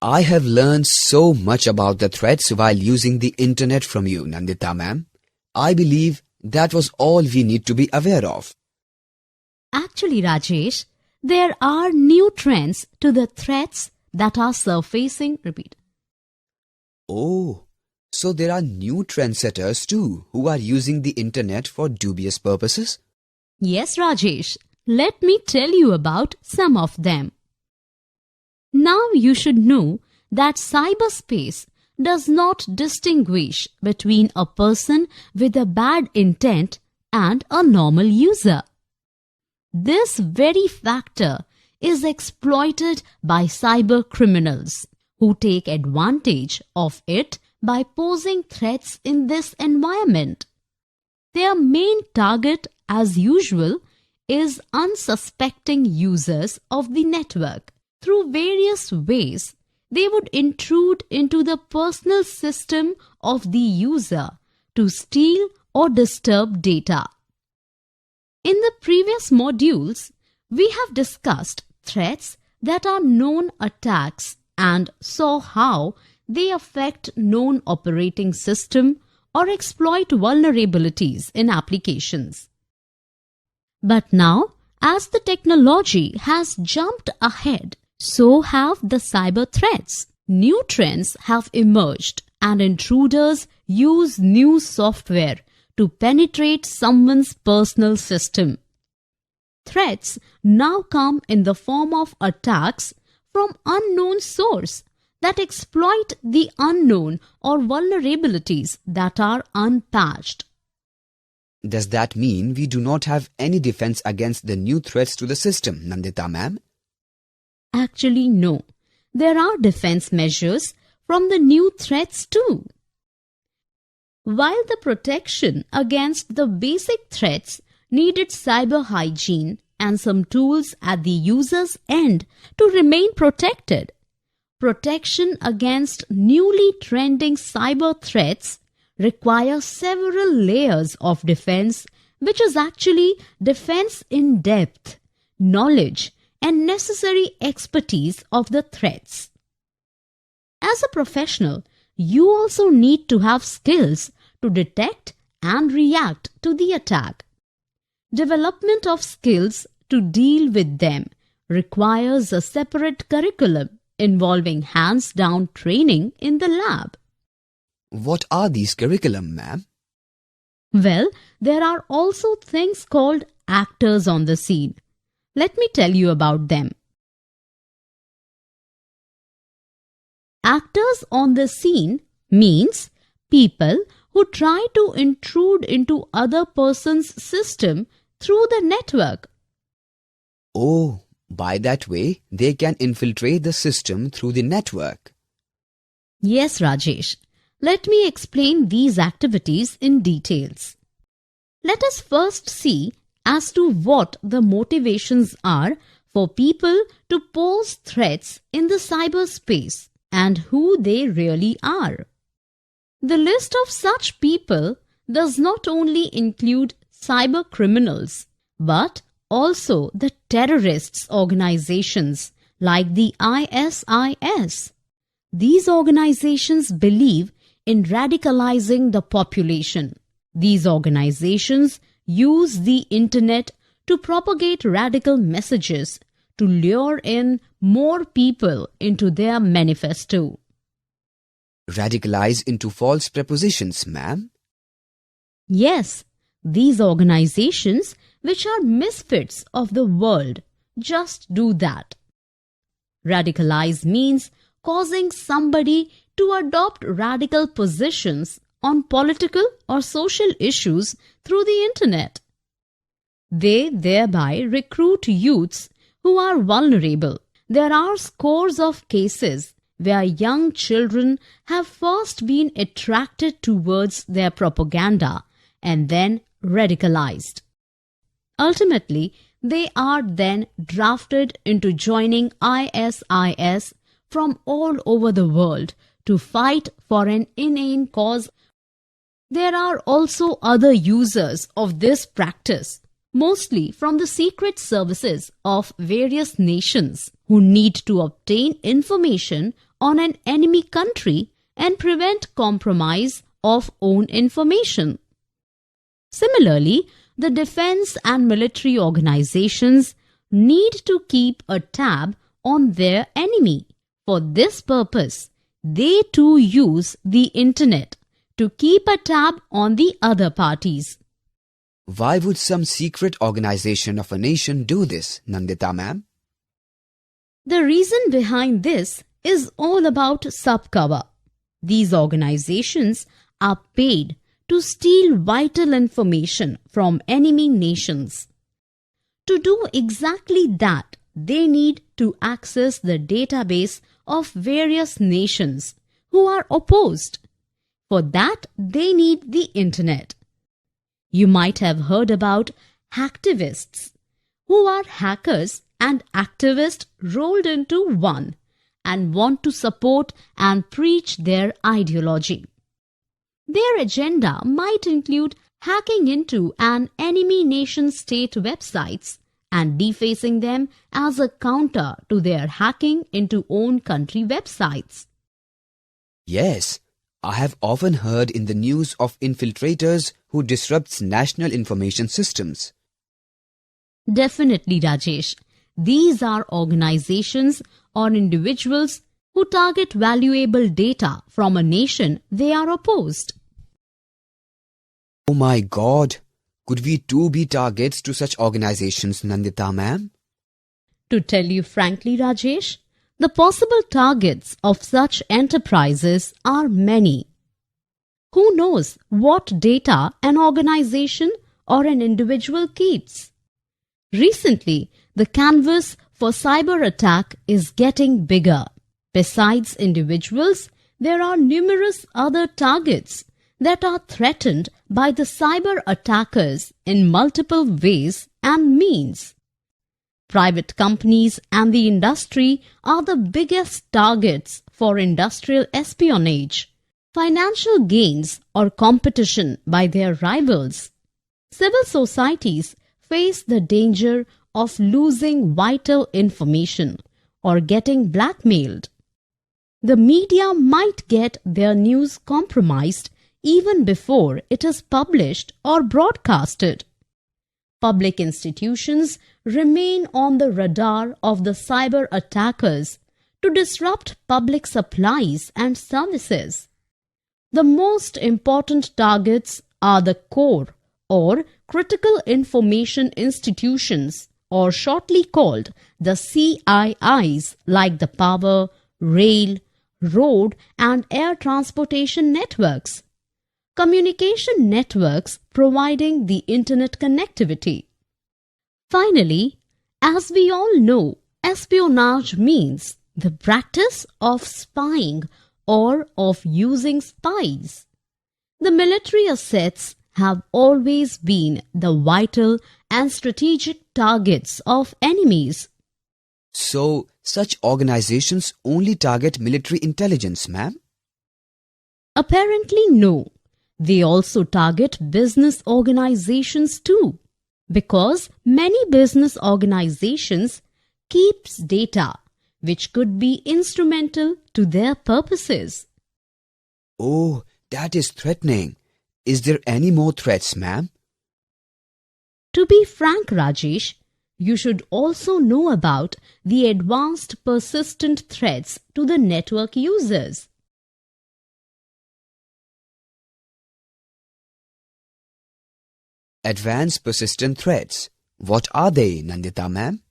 I have learned so much about the threats while using the internet from you, Nandita ma'am. I believe that was all we need to be aware of. Actually, Rajesh, there are new trends to the threats that are surfacing. Repeat. Oh, so there are new trendsetters too who are using the internet for dubious purposes? Yes, Rajesh. Let me tell you about some of them. Now you should know that cyberspace does not distinguish between a person with a bad intent and a normal user. This very factor is exploited by cyber criminals who take advantage of it by posing threats in this environment. Their main target, as usual, is unsuspecting users of the network. Through various ways, they would intrude into the personal system of the user to steal or disturb data. In the previous modules, we have discussed threats that are known attacks and saw how they affect known operating system or exploit vulnerabilities in applications. But now, as the technology has jumped ahead, so have the cyber threats. New trends have emerged and intruders use new software to penetrate someone's personal system. Threats now come in the form of attacks from unknown source that exploit the unknown or vulnerabilities that are unpatched. Does that mean we do not have any defense against the new threats to the system, Nandita ma'am? Actually, no. There are defense measures from the new threats too. While the protection against the basic threats needed cyber hygiene and some tools at the user's end to remain protected, protection against newly trending cyber threats require several layers of defense, which is actually defense in depth, knowledge, and necessary expertise of the threats. As a professional, you also need to have skills to detect and react to the attack. Development of skills to deal with them requires a separate curriculum involving hands-down training in the lab. What are these curriculum, ma'am? Well, there are also things called actors on the scene. Let me tell you about them. Actors on the scene means people who try to intrude into other person's system through the network. Oh, by that way, they can infiltrate the system through the network. Yes, Rajesh. Let me explain these activities in details. Let us first see as to what the motivations are for people to pose threats in the cyberspace and who they really are. The list of such people does not only include cyber criminals, but also the terrorists organizations like the ISIS. These organizations believe in radicalizing the population. These organizations use the internet to propagate radical messages to lure in more people into their manifesto. Radicalize into false prepositions, ma'am? Yes, these organizations, which are misfits of the world, just do that. Radicalize means causing somebody to adopt radical positions on political or social issues through the internet. They thereby recruit youths who are vulnerable. There are scores of cases where young children have first been attracted towards their propaganda and then radicalized. Ultimately, they are then drafted into joining ISIS from all over the world to fight for an inane cause. There are also other users of this practice, mostly from the secret services of various nations, who need to obtain information on an enemy country and prevent compromise of own information. Similarly, the defense and military organizations need to keep a tab on their enemy. For this purpose, they too use the internet to keep a tab on the other parties. Why would some secret organization of a nation do this, Nandita ma'am? The reason behind this is all about subcover. These organizations are paid to steal vital information from enemy nations. To do exactly that, they need to access the database of various nations who are opposed. For that, they need the internet. You might have heard about hacktivists, who are hackers and activists rolled into one and want to support and preach their ideology. Their agenda might include hacking into an enemy nation-state websites and defacing them as a counter to their hacking into own country websites. Yes, I have often heard in the news of infiltrators who disrupts national information systems. Definitely, Rajesh. These are organizations or individuals who target valuable data from a nation they are opposed. Oh my God! Could we too be targets to such organizations, Nandita ma'am? To tell you frankly, Rajesh, the possible targets of such enterprises are many. Who knows what data an organization or an individual keeps? Recently, the canvas for cyber attack is getting bigger. Besides individuals, there are numerous other targets that are threatened by the cyber attackers in multiple ways and means. Private companies and the industry are the biggest targets for industrial espionage, financial gains or competition by their rivals. Civil societies face the danger of losing vital information or getting blackmailed. The media might get their news compromised even before it is published or broadcasted. Public institutions remain on the radar of the cyber attackers to disrupt public supplies and services. The most important targets are the core or critical information institutions, or shortly called the CIIs, like the power, rail, road and air transportation networks. Communication networks providing the internet connectivity. Finally, as we all know, espionage means the practice of spying or of using spies. The military assets have always been the vital and strategic targets of enemies. So, such organizations only target military intelligence, ma'am? Apparently no. They also target business organizations too, because many business organizations keeps data which could be instrumental to their purposes. Oh, that is threatening. Is there any more threats, ma'am? To be frank, Rajesh, you should also know about the advanced persistent threats to the network users. Advanced persistent threats. What are they, Nandita ma'am?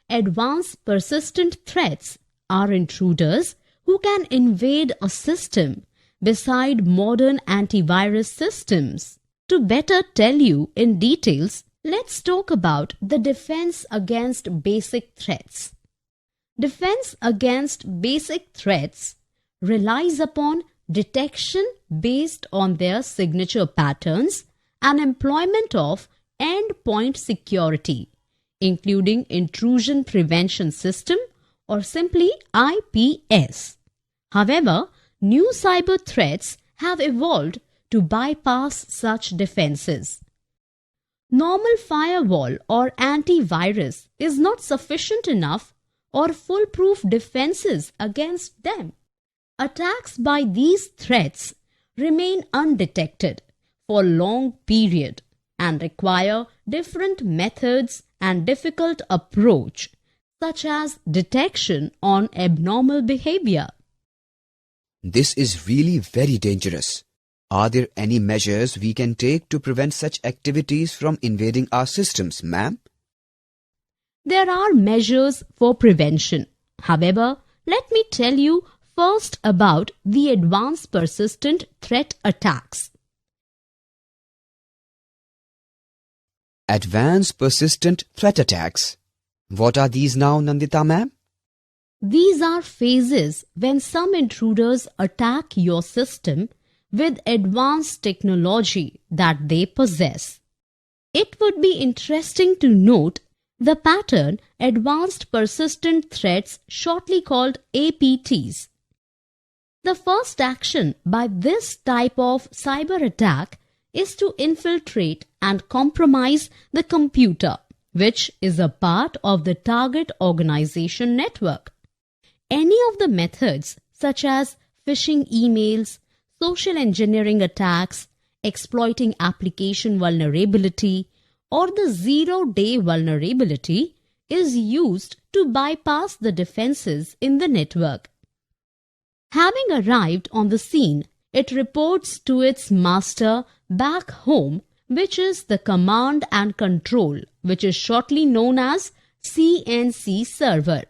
Advanced persistent threats are intruders who can invade a system beside modern antivirus systems. To better tell you in details, let's talk about the defense against basic threats. Defense against basic threats relies upon detection based on their signature patterns and employment of endpoint security, including intrusion prevention system or simply IPS. However, new cyber threats have evolved to bypass such defenses. Normal firewall or antivirus is not sufficient enough or foolproof defenses against them. Attacks by these threats remain undetected for long period and require different methods and difficult approach, such as detection on abnormal behavior. This is really very dangerous. Are there any measures we can take to prevent such activities from invading our systems, ma'am? There are measures for prevention. However, let me tell you first about the advanced persistent threat attacks. Advanced persistent threat attacks. What are these now, Nandita ma'am? These are phases when some intruders attack your system with advanced technology that they possess. It would be interesting to note the pattern Advanced Persistent Threats, shortly called APTs. The first action by this type of cyber attack is to infiltrate and compromise the computer, which is a part of the target organization network. Any of the methods such as phishing emails, social engineering attacks, exploiting application vulnerability, or the zero-day vulnerability is used to bypass the defenses in the network. Having arrived on the scene, it reports to its master back home, which is the command and control, which is shortly known as CNC server.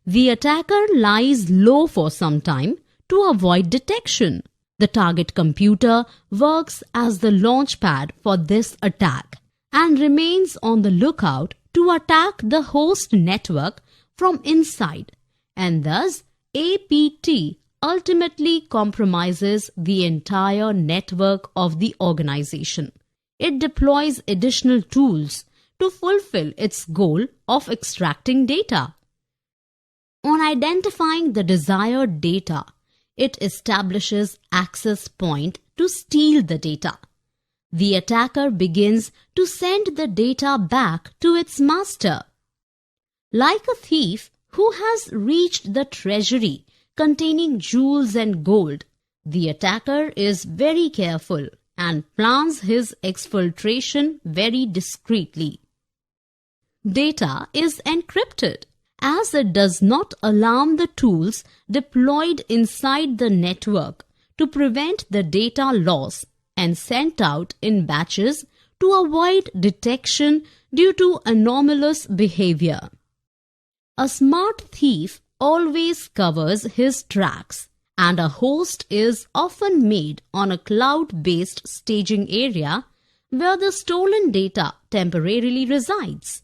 The attacker lies low for some time to avoid detection. The target computer works as the launchpad for this attack and remains on the lookout to attack the host network from inside, and thus APT ultimately compromises the entire network of the organization. It deploys additional tools to fulfill its goal of extracting data. On identifying the desired data, it establishes access point to steal the data. The attacker begins to send the data back to its master. Like a thief who has reached the treasury containing jewels and gold, the attacker is very careful and plans his exfiltration very discreetly. Data is encrypted, as it does not alarm the tools deployed inside the network to prevent the data loss and sent out in batches to avoid detection due to anomalous behavior. A smart thief always covers his tracks, and a host is often made on a cloud-based staging area where the stolen data temporarily resides.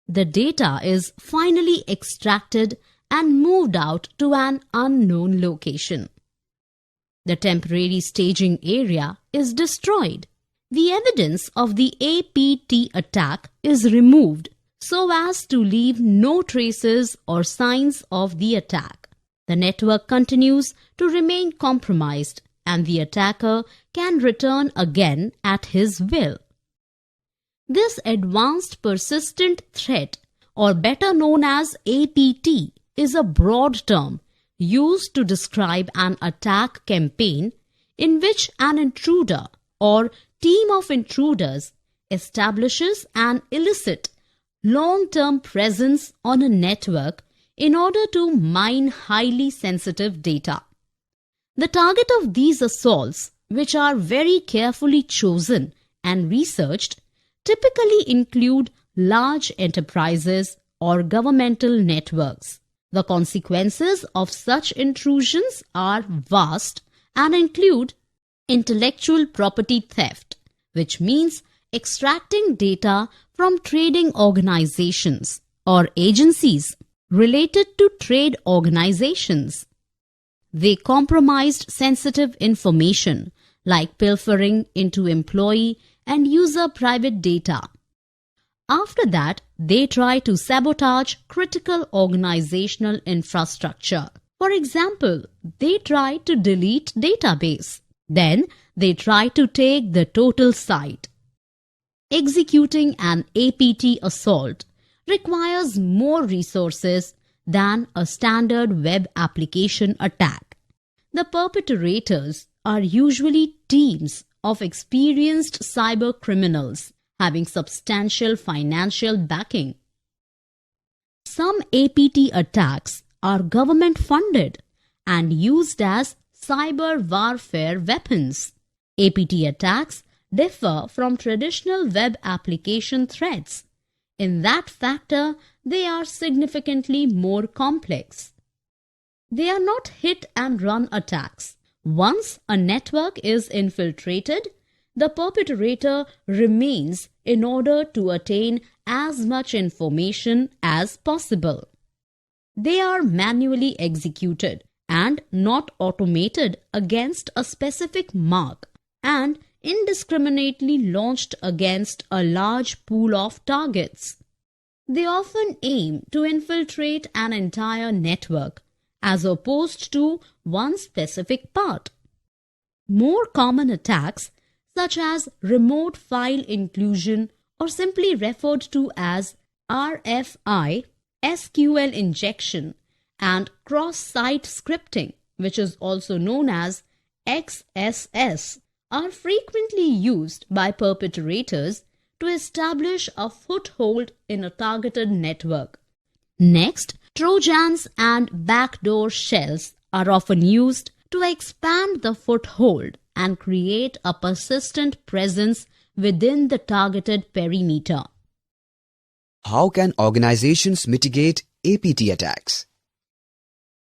The data is finally extracted and moved out to an unknown location. The temporary staging area is destroyed. The evidence of the APT attack is removed so as to leave no traces or signs of the attack. The network continues to remain compromised, and the attacker can return again at his will. This advanced persistent threat, or better known as APT, is a broad term used to describe an attack campaign in which an intruder or team of intruders establishes an illicit long-term presence on a network in order to mine highly sensitive data. The target of these assaults, which are very carefully chosen and researched, typically include large enterprises or governmental networks. The consequences of such intrusions are vast and include intellectual property theft, which means extracting data from trading organizations or agencies related to trade organizations. They compromised sensitive information like pilfering into employee and user private data. After that, they try to sabotage critical organizational infrastructure. For example, they try to delete database. Then they try to take the total site. Executing an APT assault requires more resources than a standard web application attack. The perpetrators are usually teams of experienced cyber criminals having substantial financial backing. Some APT attacks are government funded and used as cyber warfare weapons. APT attacks differ from traditional web application threats in that factor they are significantly more complex. They are not hit and run attacks. Once a network is infiltrated, the perpetrator remains in order to attain as much information as possible. They are manually executed and not automated against a specific mark and indiscriminately launched against a large pool of targets. They often aim to infiltrate an entire network as opposed to one specific part. More common attacks such as remote file inclusion or simply referred to as RFI, SQL injection and cross-site scripting, which is also known as XSS, are frequently used by perpetrators to establish a foothold in a targeted network. Next, Trojans and backdoor shells are often used to expand the foothold and create a persistent presence within the targeted perimeter. How can organizations mitigate APT attacks?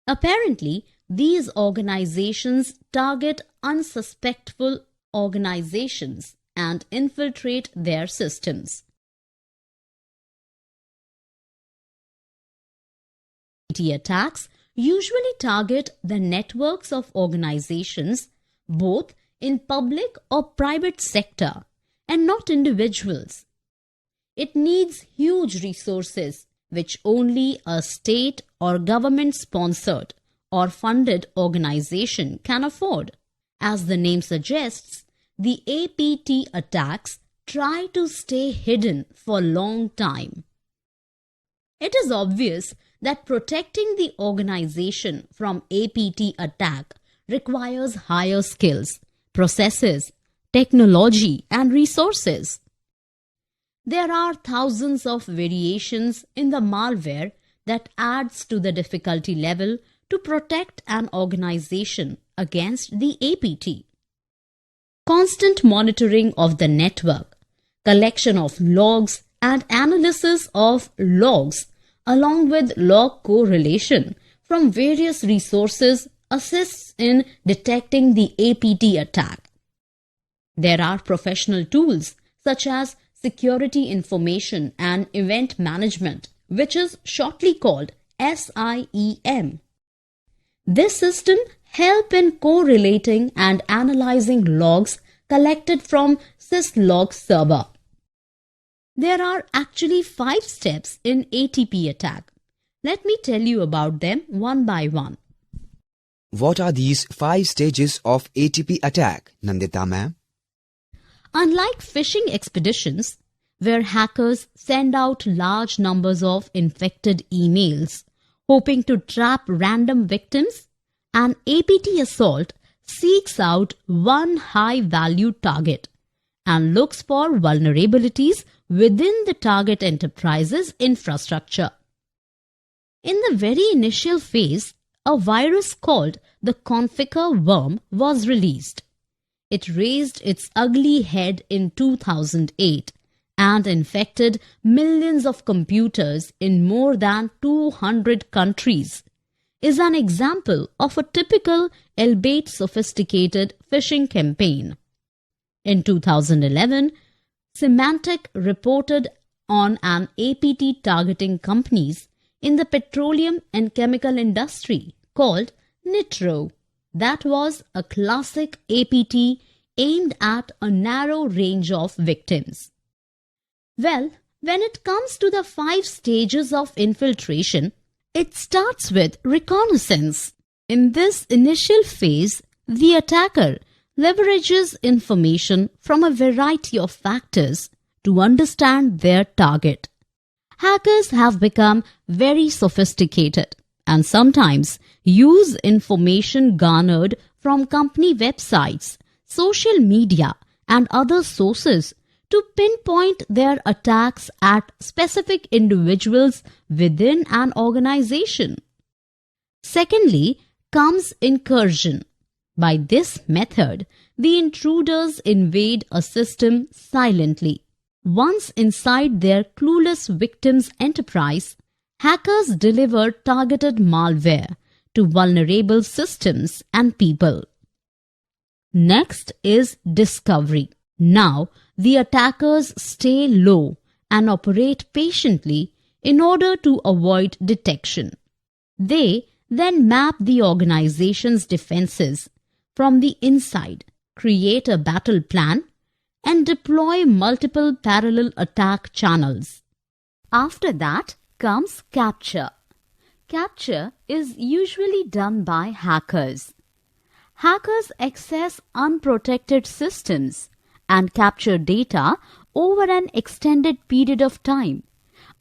Apparently, these organizations target unsuspectful organizations and infiltrate their systems. APT attacks usually target the networks of organizations both in public or private sector and not individuals. It needs huge resources which only a state or government-sponsored or funded organization can afford. As the name suggests, the APT attacks try to stay hidden for a long time. It is obvious that protecting the organization from APT attack requires higher skills, processes, technology, and resources. There are thousands of variations in the malware that adds to the difficulty level to protect an organization against the APT. Constant monitoring of the network, collection of logs, and analysis of logs along with log correlation from various resources assists in detecting the APT attack. There are professional tools such as security information and event management, which is shortly called SIEM. This system helps in correlating and analyzing logs collected from syslog server. There are actually 5 steps in ATP attack. Let me tell you about them one by one. What are these 5 stages of ATP attack, Nandita ma'am? Unlike phishing expeditions, where hackers send out large numbers of infected emails, hoping to trap random victims, an APT assault seeks out one high-value target and looks for vulnerabilities within the target enterprise's infrastructure. In the very initial phase, a virus called the Configure worm was released. It raised its ugly head in 2008 and infected millions of computers in more than 200 countries. Is an example of a typical, albeit sophisticated, phishing campaign. In 2011, Symantec reported on an APT targeting companies in the petroleum and chemical industry called Nitro. That was a classic APT aimed at a narrow range of victims. Well, when it comes to the 5 stages of infiltration, it starts with reconnaissance. In this initial phase, the attacker leverages information from a variety of factors to understand their target. Hackers have become very sophisticated and sometimes use information garnered from company websites, social media, and other sources to pinpoint their attacks at specific individuals within an organization. Secondly, comes incursion. By this method, the intruders invade a system silently. Once inside their clueless victim's enterprise, hackers deliver targeted malware to vulnerable systems and people. Next is discovery. Now, the attackers stay low and operate patiently in order to avoid detection. They then map the organization's defenses from the inside, create a battle plan, and deploy multiple parallel attack channels. After that comes capture. Capture is usually done by hackers. Hackers access unprotected systems and capture data over an extended period of time,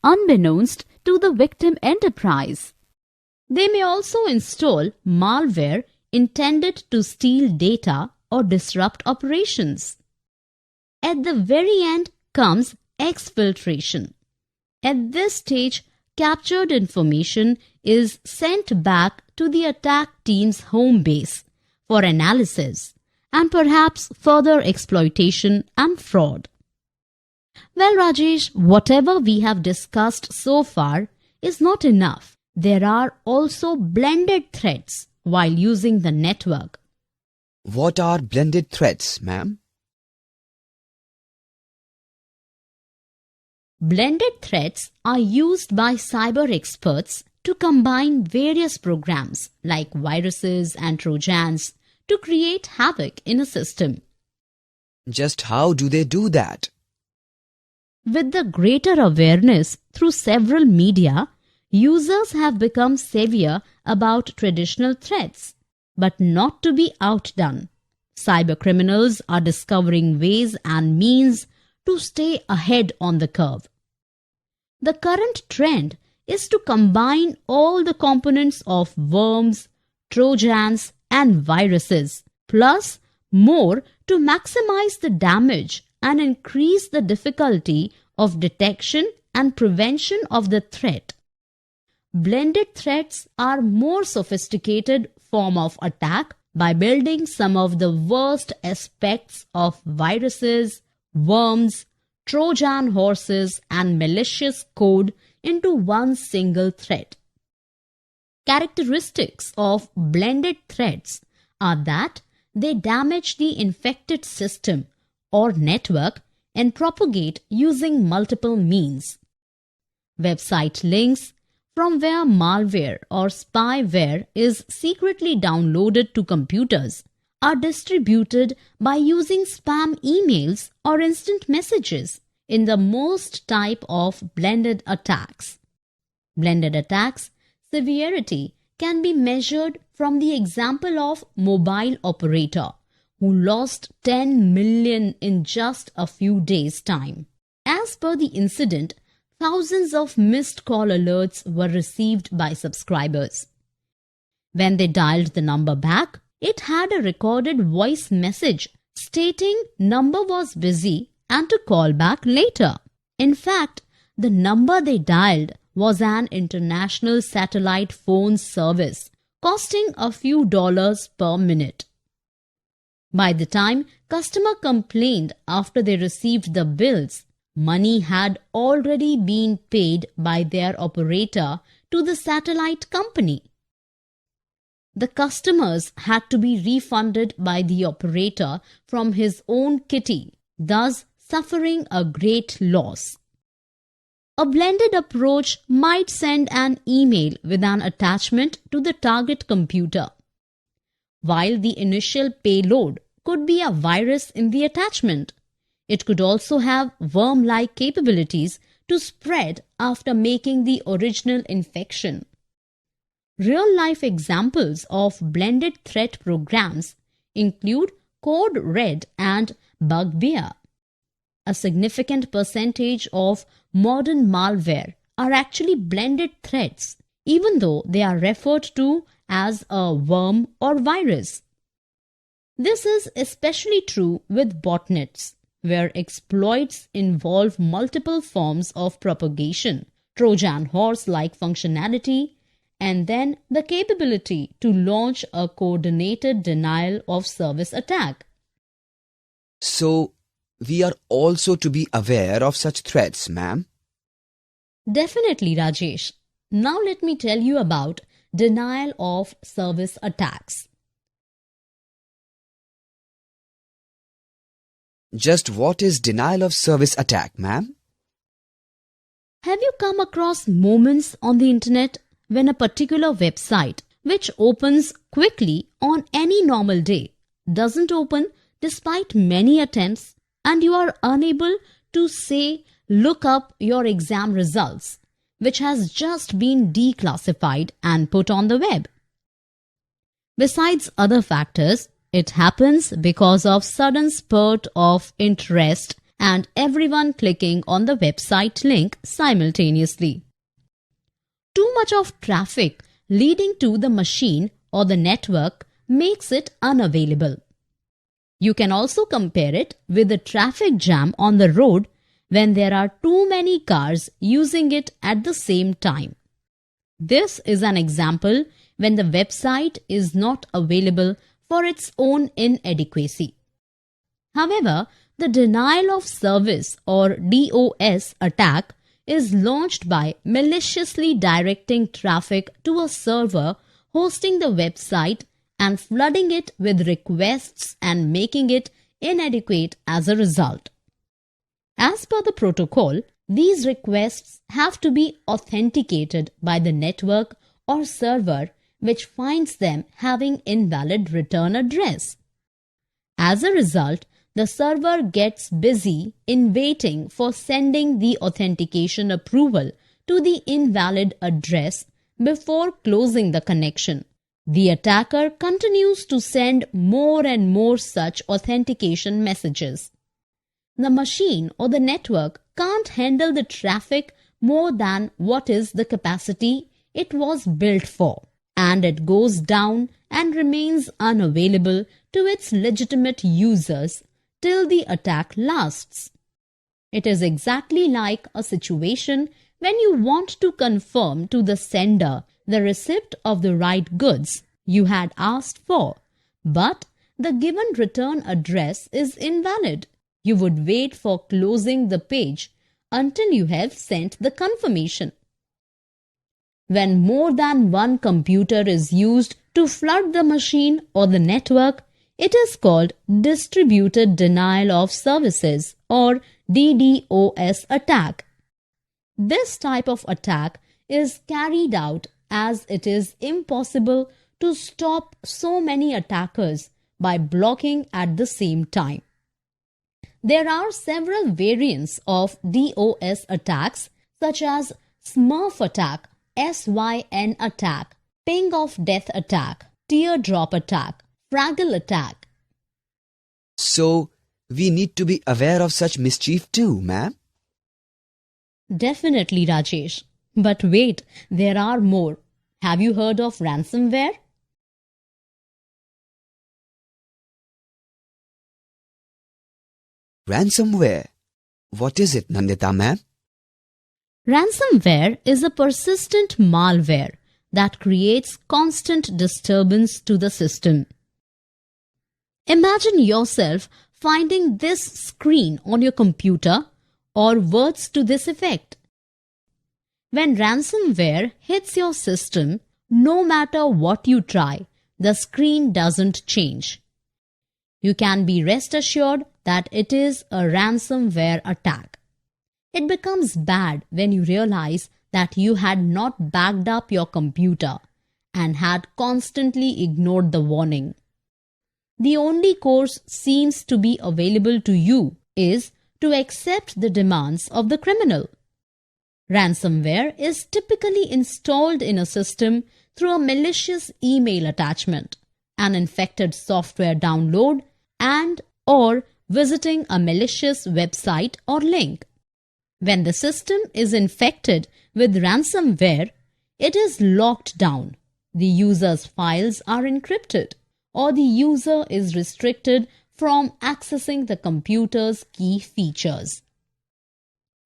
unbeknownst to the victim enterprise. They may also install malware intended to steal data or disrupt operations. At the very end comes exfiltration. At this stage, captured information is sent back to the attack team's home base for analysis and perhaps further exploitation and fraud. Well, Rajesh, whatever we have discussed so far is not enough. There are also blended threats while using the network. What are blended threats, ma'am? Blended threats are used by cyber experts to combine various programs like viruses and trojans to create havoc in a system. Just how do they do that? With the greater awareness through several media, users have become savvier about traditional threats, but not to be outdone. Cybercriminals are discovering ways and means to stay ahead on the curve. The current trend is to combine all the components of worms, trojans, and viruses, plus more to maximize the damage and increase the difficulty of detection and prevention of the threat. Blended threats are more sophisticated form of attack by building some of the worst aspects of viruses, worms, Trojan horses, and malicious code into one single threat. Characteristics of blended threats are that they damage the infected system or network and propagate using multiple means. Website links from where malware or spyware is secretly downloaded to computers are distributed by using spam emails or instant messages in the most type of blended attacks. Blended attacks severity can be measured from the example of mobile operator who lost 10 million in just a few days' time. As per the incident, thousands of missed call alerts were received by subscribers. When they dialed the number back, it had a recorded voice message stating number was busy and to call back later. In fact, the number they dialed was an international satellite phone service costing a few dollars per minute. By the time customer complained after they received the bills, money had already been paid by their operator to the satellite company. The customers had to be refunded by the operator from his own kitty, thus suffering a great loss. A blended approach might send an email with an attachment to the target computer, while the initial payload could be a virus in the attachment. It could also have worm-like capabilities to spread after making the original infection. Real-life examples of blended threat programs include Code Red and Bugbear. A significant percentage of modern malware are actually blended threads, even though they are referred to as a worm or virus. This is especially true with botnets, where exploits involve multiple forms of propagation, Trojan horse-like functionality, and then the capability to launch a coordinated denial of service attack. So, we are also to be aware of such threats, ma'am? Definitely, Rajesh. Now let me tell you about denial of service attacks. Just what is denial of service attack, ma'am? Have you come across moments on the internet when a particular website, which opens quickly on any normal day, doesn't open despite many attempts, and you are unable to say, look up your exam results, which has just been declassified and put on the web? Besides other factors, it happens because of sudden spurt of interest and everyone clicking on the website link simultaneously. Too much of traffic leading to the machine or the network makes it unavailable. You can also compare it with the traffic jam on the road when there are too many cars using it at the same time. This is an example when the website is not available for its own inadequacy. However, the denial of service or DOS attack is launched by maliciously directing traffic to a server hosting the website and flooding it with requests and making it inadequate as a result. As per the protocol, these requests have to be authenticated by the network or server, which finds them having invalid return address. As a result, the server gets busy in waiting for sending the authentication approval to the invalid address before closing the connection. The attacker continues to send more and more such authentication messages. The machine or the network can't handle the traffic more than what is the capacity it was built for, and it goes down and remains unavailable to its legitimate users till the attack lasts. It is exactly like a situation when you want to confirm to the sender the receipt of the right goods you had asked for, but the given return address is invalid. You would wait for closing the page until you have sent the confirmation. When more than one computer is used to flood the machine or the network, it is called Distributed Denial of Services or DDoS attack. This type of attack is carried out as it is impossible to stop so many attackers by blocking at the same time. There are several variants of DOS attacks such as Smurf attack, SYN attack, ping of death attack, teardrop attack, Fraggle attack. So, we need to be aware of such mischief too, ma'am? Definitely, Rajesh. But wait, there are more. Have you heard of ransomware? Ransomware? What is it, Nandita ma'am? Ransomware is a persistent malware that creates constant disturbance to the system. Imagine yourself finding this screen on your computer or words to this effect. When ransomware hits your system, no matter what you try, the screen doesn't change. You can be rest assured that it is a ransomware attack. It becomes bad when you realize that you had not backed up your computer and had constantly ignored the warning. The only course seems to be available to you is to accept the demands of the criminal. Ransomware is typically installed in a system through a malicious email attachment, an infected software download, and/or visiting a malicious website or link. When the system is infected with ransomware, it is locked down. The user's files are encrypted, or the user is restricted from accessing the computer's key features.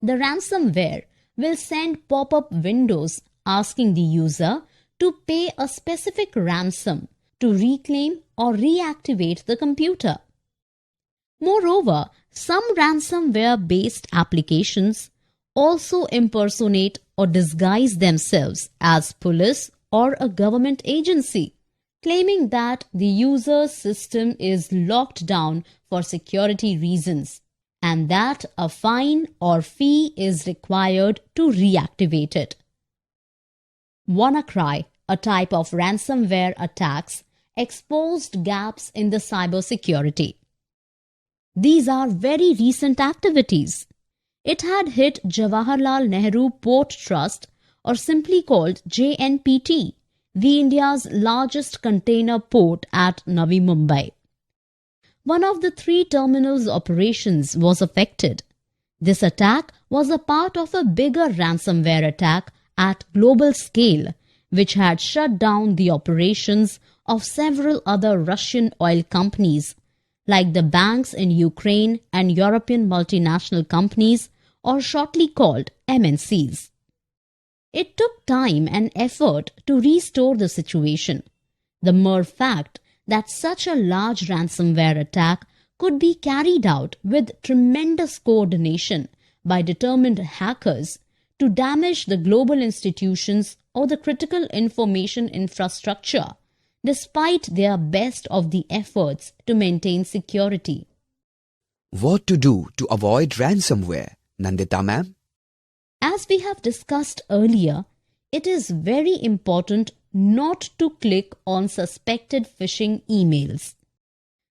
The ransomware will send pop-up windows asking the user to pay a specific ransom to reclaim or reactivate the computer. Moreover, some ransomware-based applications also impersonate or disguise themselves as police or a government agency, claiming that the user's system is locked down for security reasons and that a fine or fee is required to reactivate it. WannaCry, a type of ransomware attacks, exposed gaps in the cybersecurity. These are very recent activities. It had hit Jawaharlal Nehru Port Trust, or simply called JNPT, the India's largest container port at Navi Mumbai. One of the 3 terminals' operations was affected. This attack was a part of a bigger ransomware attack at global scale, which had shut down the operations of several other Russian oil companies, like the banks in Ukraine and European multinational companies, or shortly called MNCs. It took time and effort to restore the situation. The mere fact that such a large ransomware attack could be carried out with tremendous coordination by determined hackers to damage the global institutions or the critical information infrastructure, despite their best of the efforts to maintain security. What to do to avoid ransomware, Nandita ma'am? As we have discussed earlier, it is very important not to click on suspected phishing emails.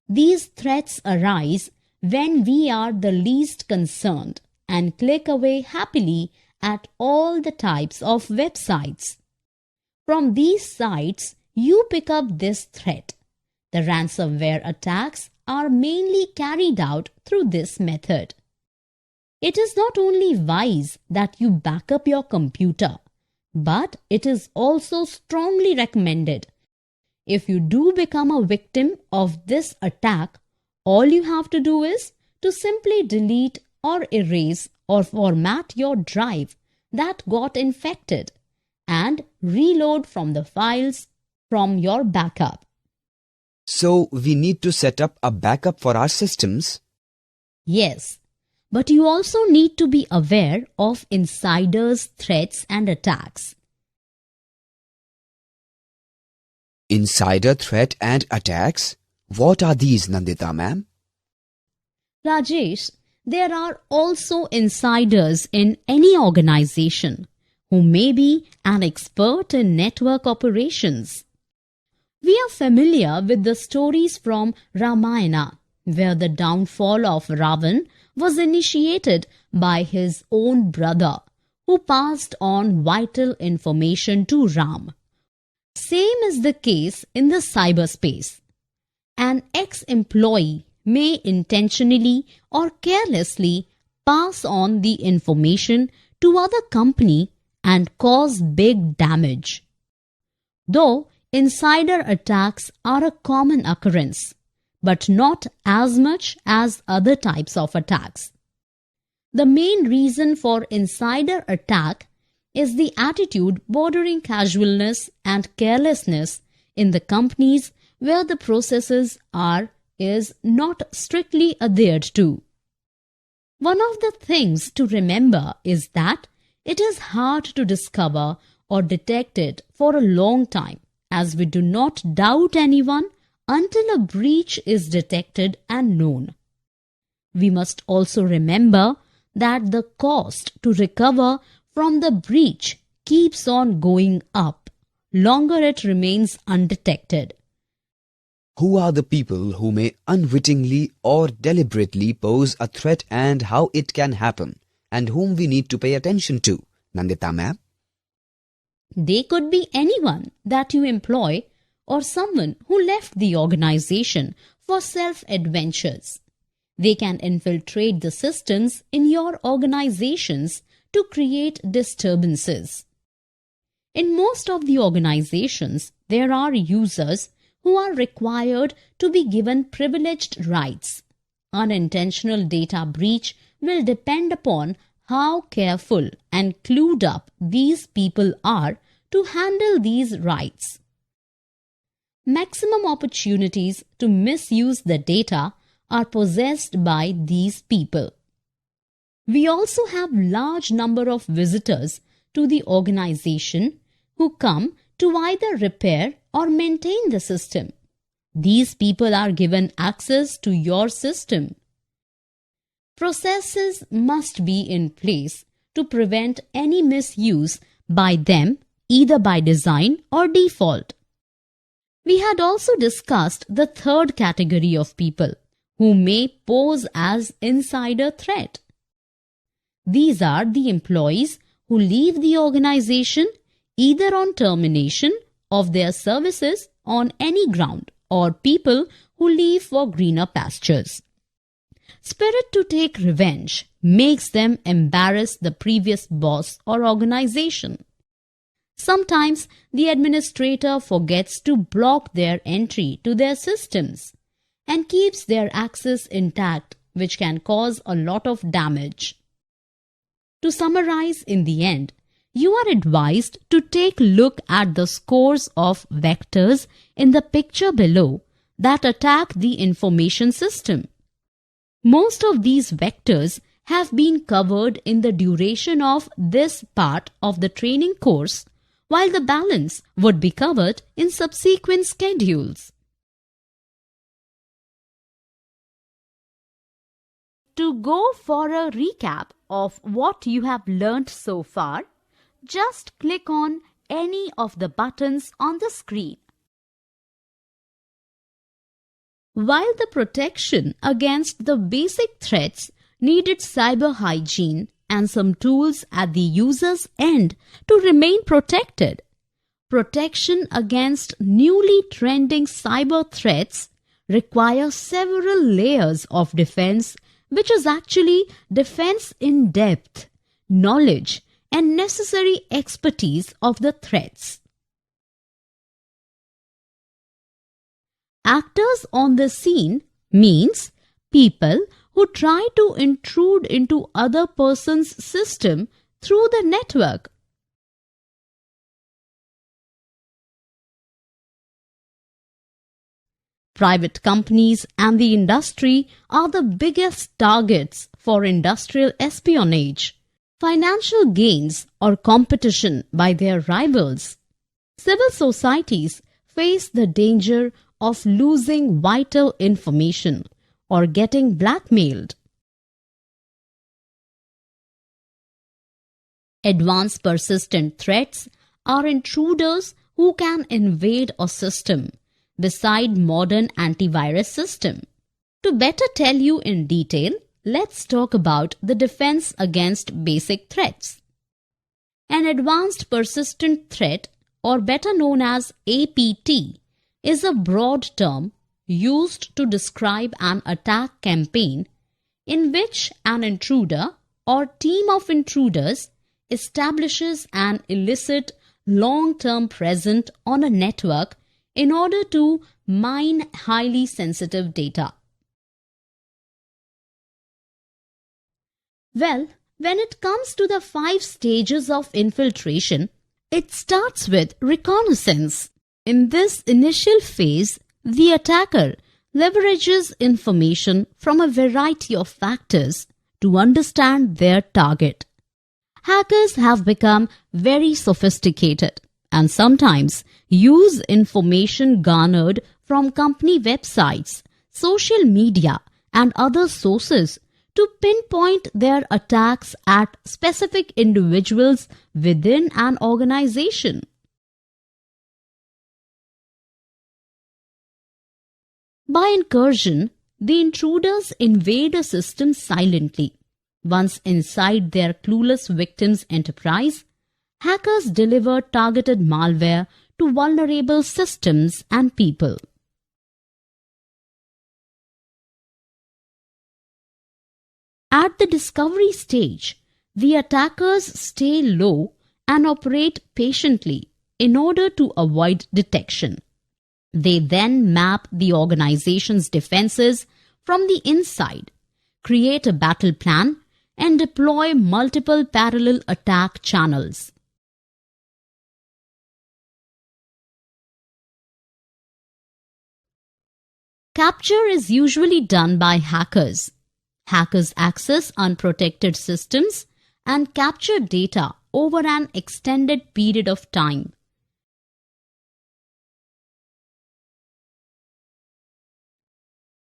These threats arise when we are the least concerned and click away happily at all the types of websites. From these sites, you pick up this threat. The ransomware attacks are mainly carried out through this method. It is not only wise that you back up your computer, but it is also strongly recommended. If you do become a victim of this attack, all you have to do is to simply delete or erase or format your drive that got infected and reload from the files from your backup. So we need to set up a backup for our systems? Yes, but you also need to be aware of insiders' threats and attacks. Insider threat and attacks? What are these, Nandita ma'am? Rajesh, there are also insiders in any organization who may be an expert in network operations. We are familiar with the stories from Ramayana, where the downfall of Ravan was initiated by his own brother, who passed on vital information to Ram. Same is the case in the cyberspace. An ex-employee may intentionally or carelessly pass on the information to other company and cause big damage. Though insider attacks are a common occurrence, but not as much as other types of attacks. The main reason for insider attack is the attitude bordering casualness and carelessness in the companies where the processes is not strictly adhered to. One of the things to remember is that it is hard to discover or detect it for a long time, as we do not doubt anyone until a breach is detected and known. We must also remember that the cost to recover from the breach keeps on going up, longer it remains undetected. Who are the people who may unwittingly or deliberately pose a threat and how it can happen, and whom we need to pay attention to, Nandita ma'am? They could be anyone that you employ or someone who left the organization for self-adventures. They can infiltrate the systems in your organizations to create disturbances. In most of the organizations, there are users who are required to be given privileged rights. Unintentional data breach will depend upon how careful and clued up these people are to handle these rights. Maximum opportunities to misuse the data are possessed by these people. We also have large number of visitors to the organization who come to either repair or maintain the system. These people are given access to your system. Processes must be in place to prevent any misuse by them, either by design or default. We had also discussed the third category of people who may pose as insider threat. These are the employees who leave the organization either on termination of their services on any ground or people who leave for greener pastures. Spirit to take revenge makes them embarrass the previous boss or organization. Sometimes the administrator forgets to block their entry to their systems and keeps their access intact, which can cause a lot of damage. To summarize in the end, you are advised to take a look at the scores of vectors in the picture below that attack the information system. Most of these vectors have been covered in the duration of this part of the training course, while the balance would be covered in subsequent schedules. To go for a recap of what you have learnt so far, just click on any of the buttons on the screen. While the protection against the basic threats needed cyber hygiene and some tools at the user's end to remain protected, protection against newly trending cyber threats requires several layers of defense, which is actually defense in depth, knowledge, and necessary expertise of the threats. Actors on the scene means people who try to intrude into other person's system through the network. Private companies and the industry are the biggest targets for industrial espionage. Financial gains or competition by their rivals. Civil societies face the danger of losing vital information or getting blackmailed. Advanced persistent threats are intruders who can invade a system beside modern antivirus system. To better tell you in detail, let's talk about the defense against basic threats. An advanced persistent threat, or better known as APT, is a broad term used to describe an attack campaign in which an intruder or team of intruders establishes an illicit long-term presence on a network in order to mine highly sensitive data. Well, when it comes to the 5 stages of infiltration, it starts with reconnaissance. In this initial phase, the attacker leverages information from a variety of factors to understand their target. Hackers have become very sophisticated and sometimes use information garnered from company websites, social media, and other sources to pinpoint their attacks at specific individuals within an organization. By incursion, the intruders invade a system silently. Once inside their clueless victim's enterprise, hackers deliver targeted malware to vulnerable systems and people. At the discovery stage, the attackers stay low and operate patiently in order to avoid detection. They then map the organization's defenses from the inside, create a battle plan, and deploy multiple parallel attack channels. Capture is usually done by hackers. Hackers access unprotected systems and capture data over an extended period of time.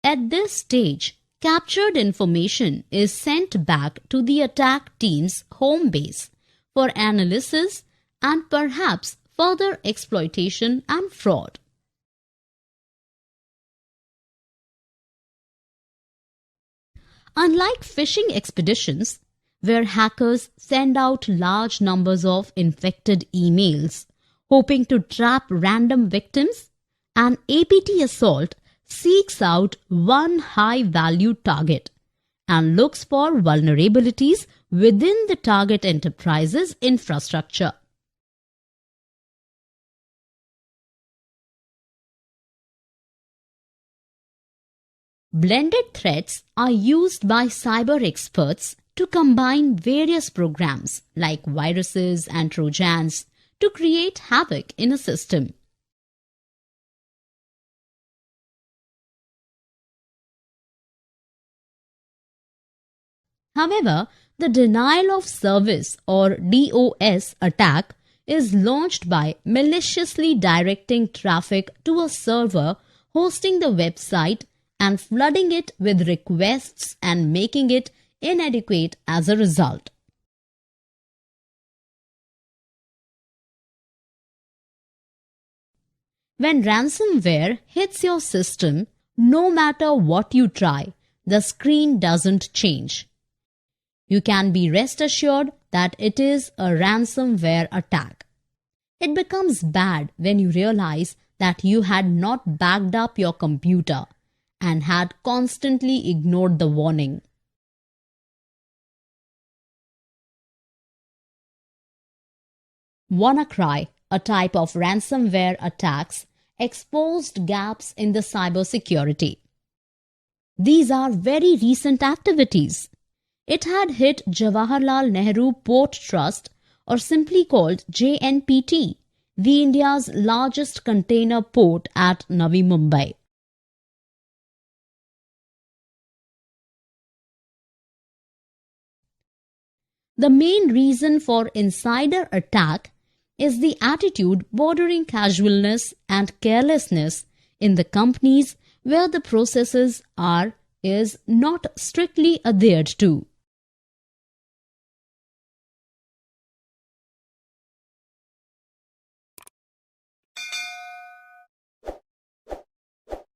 At this stage, captured information is sent back to the attack team's home base for analysis and perhaps further exploitation and fraud. Unlike phishing expeditions, where hackers send out large numbers of infected emails hoping to trap random victims, an APT assault seeks out one high-value target and looks for vulnerabilities within the target enterprise's infrastructure. Blended threats are used by cyber experts to combine various programs like viruses and trojans to create havoc in a system. However, the denial of service or DOS attack is launched by maliciously directing traffic to a server hosting the website and flooding it with requests and making it inadequate as a result. When ransomware hits your system, no matter what you try, the screen doesn't change. You can be rest assured that it is a ransomware attack. It becomes bad when you realize that you had not backed up your computer and had constantly ignored the warning. WannaCry, a type of ransomware attacks, exposed gaps in the cybersecurity. These are very recent activities. It had hit Jawaharlal Nehru Port Trust, or simply called JNPT, the India's largest container port at Navi Mumbai. The main reason for insider attack is the attitude bordering casualness and carelessness in the companies where the processes is not strictly adhered to.